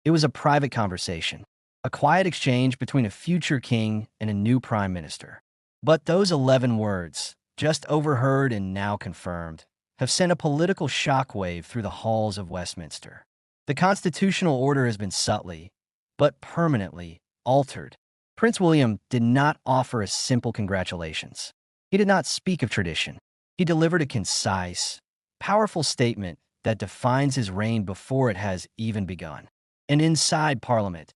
It was a private conversation, a quiet exchange between a future king and a new prime minister. But those 11 words, just overheard and now confirmed, have sent a political shockwave through the halls of Westminster. The constitutional order has been subtly, but permanently, altered. Prince William did not offer a simple congratulations. He did not speak of tradition. He delivered a concise, powerful statement that defines his reign before it has even begun. And inside Parliament,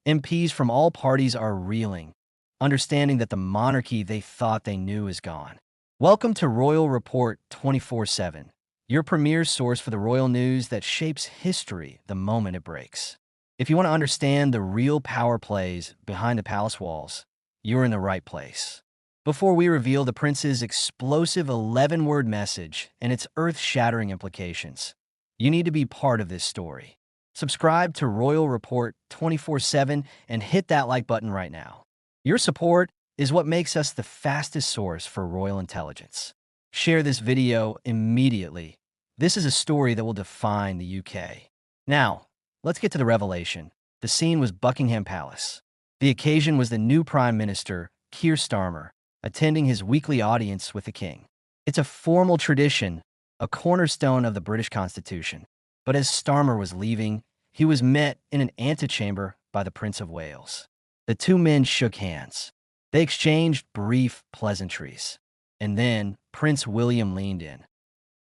MPs from all parties are reeling, understanding that the monarchy they thought they knew is gone. Welcome to Royal Report 24/7, your premier source for the royal news that shapes history the moment it breaks. If you want to understand the real power plays behind the palace walls, you're in the right place. Before we reveal the prince's explosive 11-word message and its earth-shattering implications, you need to be part of this story. Subscribe to Royal Report 24/7 and hit that like button right now. Your support is what makes us the fastest source for royal intelligence. Share this video immediately. This is a story that will define the UK. Now, let's get to the revelation. The scene was Buckingham Palace. The occasion was the new Prime Minister, Keir Starmer, attending his weekly audience with the king. It's a formal tradition, a cornerstone of the British Constitution. But as Starmer was leaving, he was met in an antechamber by the Prince of Wales. The two men shook hands. They exchanged brief pleasantries. And then Prince William leaned in.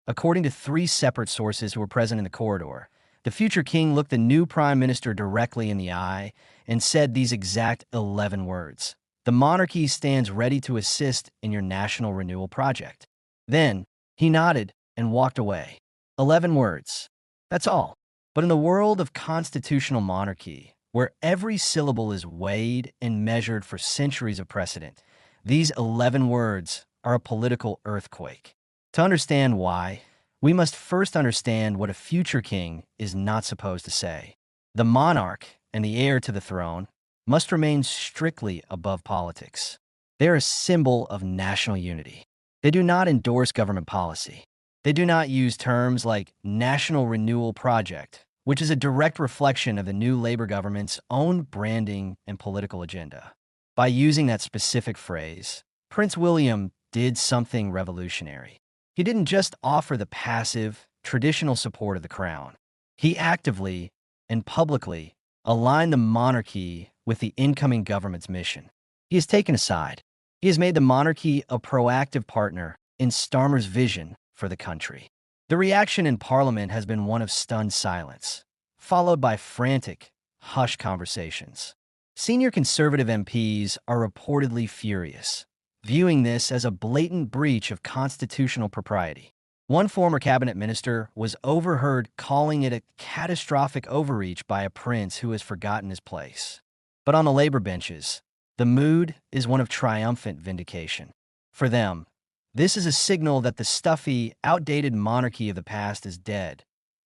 According to 3 separate sources who were present in the corridor, the future king looked the new prime minister directly in the eye and said these exact 11 words. "The monarchy stands ready to assist in your national renewal project." Then he nodded and walked away. 11 words. That's all. But in the world of constitutional monarchy, where every syllable is weighed and measured for centuries of precedent, these 11 words are a political earthquake. To understand why, we must first understand what a future king is not supposed to say. The monarch and the heir to the throne must remain strictly above politics. They are a symbol of national unity. They do not endorse government policy. They do not use terms like National Renewal Project, which is a direct reflection of the new Labour government's own branding and political agenda. By using that specific phrase, Prince William did something revolutionary. He didn't just offer the passive, traditional support of the crown. He actively and publicly aligned the monarchy with the incoming government's mission. He has taken a side. He has made the monarchy a proactive partner in Starmer's vision for the country. The reaction in Parliament has been one of stunned silence, followed by frantic, hushed conversations. Senior Conservative MPs are reportedly furious, viewing this as a blatant breach of constitutional propriety. One former cabinet minister was overheard calling it a catastrophic overreach by a prince who has forgotten his place. But on the Labour benches, the mood is one of triumphant vindication. For them, this is a signal that the stuffy, outdated monarchy of the past is dead,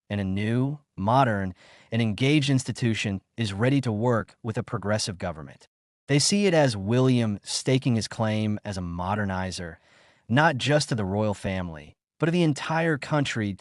and a new, modern, and engaged institution is ready to work with a progressive government. They see it as William staking his claim as a modernizer, not just to the royal family, but to the entire country.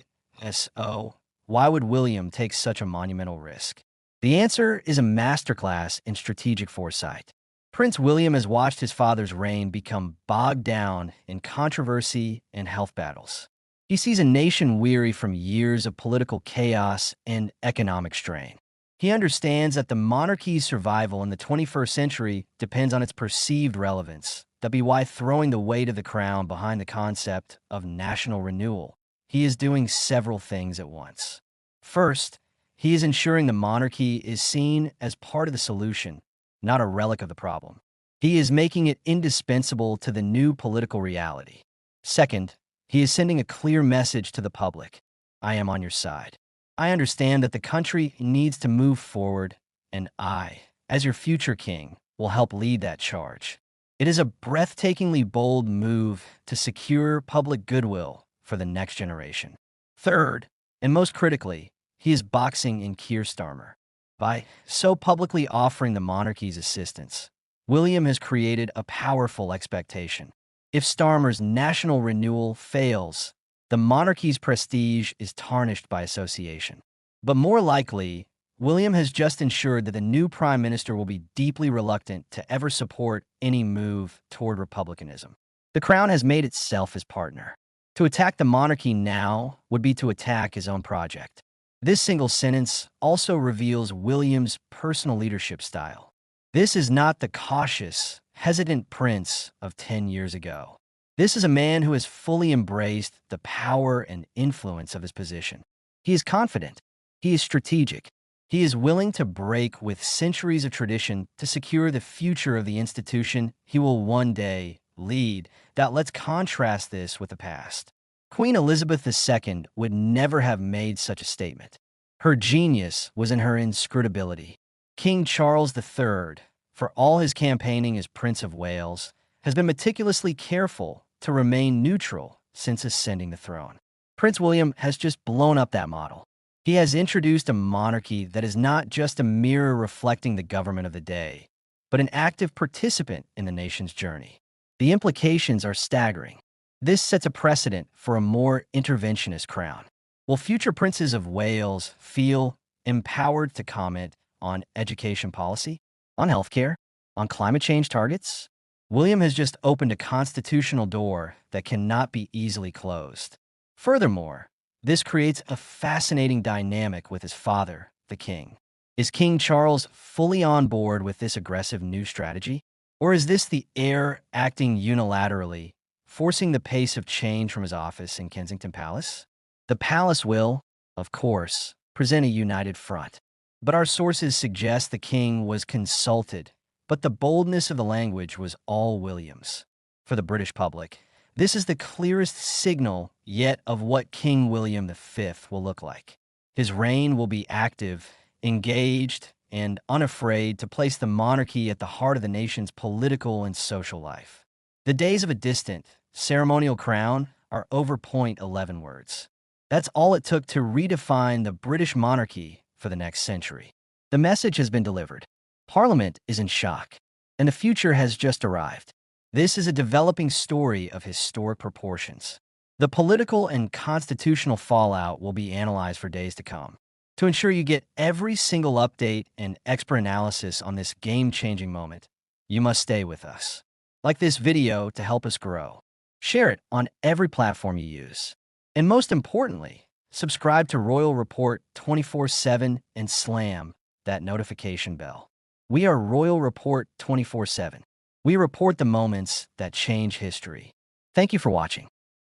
So, why would William take such a monumental risk? The answer is a masterclass in strategic foresight. Prince William has watched his father's reign become bogged down in controversy and health battles. He sees a nation weary from years of political chaos and economic strain. He understands that the monarchy's survival in the 21st century depends on its perceived relevance. That'd be why throwing the weight of the crown behind the concept of national renewal. He is doing several things at once. First, he is ensuring the monarchy is seen as part of the solution, not a relic of the problem. He is making it indispensable to the new political reality. Second, he is sending a clear message to the public. I am on your side. I understand that the country needs to move forward, and I, as your future king, will help lead that charge. It is a breathtakingly bold move to secure public goodwill for the next generation. Third, and most critically, he is boxing in Keir Starmer. By so publicly offering the monarchy's assistance, William has created a powerful expectation. If Starmer's national renewal fails, the monarchy's prestige is tarnished by association. But more likely, William has just ensured that the new prime minister will be deeply reluctant to ever support any move toward republicanism. The crown has made itself his partner. To attack the monarchy now would be to attack his own project. This single sentence also reveals William's personal leadership style. This is not the cautious, hesitant prince of 10 years ago. This is a man who has fully embraced the power and influence of his position. He is confident. He is strategic. He is willing to break with centuries of tradition to secure the future of the institution he will one day lead. Now, let's contrast this with the past. Queen Elizabeth II would never have made such a statement. Her genius was in her inscrutability. King Charles III, for all his campaigning as Prince of Wales, has been meticulously careful to remain neutral since ascending the throne. Prince William has just blown up that model. He has introduced a monarchy that is not just a mirror reflecting the government of the day, but an active participant in the nation's journey. The implications are staggering. This sets a precedent for a more interventionist crown. Will future princes of Wales feel empowered to comment on education policy, on healthcare, on climate change targets? William has just opened a constitutional door that cannot be easily closed. Furthermore, this creates a fascinating dynamic with his father, the king. Is King Charles fully on board with this aggressive new strategy? Or is this the heir acting unilaterally, forcing the pace of change from his office in Kensington Palace? The palace will, of course, present a united front. But our sources suggest the king was consulted, but the boldness of the language was all William's. For the British public, this is the clearest signal yet of what King William V will look like. His reign will be active, engaged, and unafraid to place the monarchy at the heart of the nation's political and social life. The days of a distant, ceremonial crown are over. 11 words. That's all it took to redefine the British monarchy for the next century. The message has been delivered. Parliament is in shock, and the future has just arrived. This is a developing story of historic proportions. The political and constitutional fallout will be analyzed for days to come. To ensure you get every single update and expert analysis on this game-changing moment, you must stay with us. Like this video to help us grow. Share it on every platform you use. And most importantly, subscribe to Royal Report 24/7 and slam that notification bell. We are Royal Report 24/7. We report the moments that change history. Thank you for watching.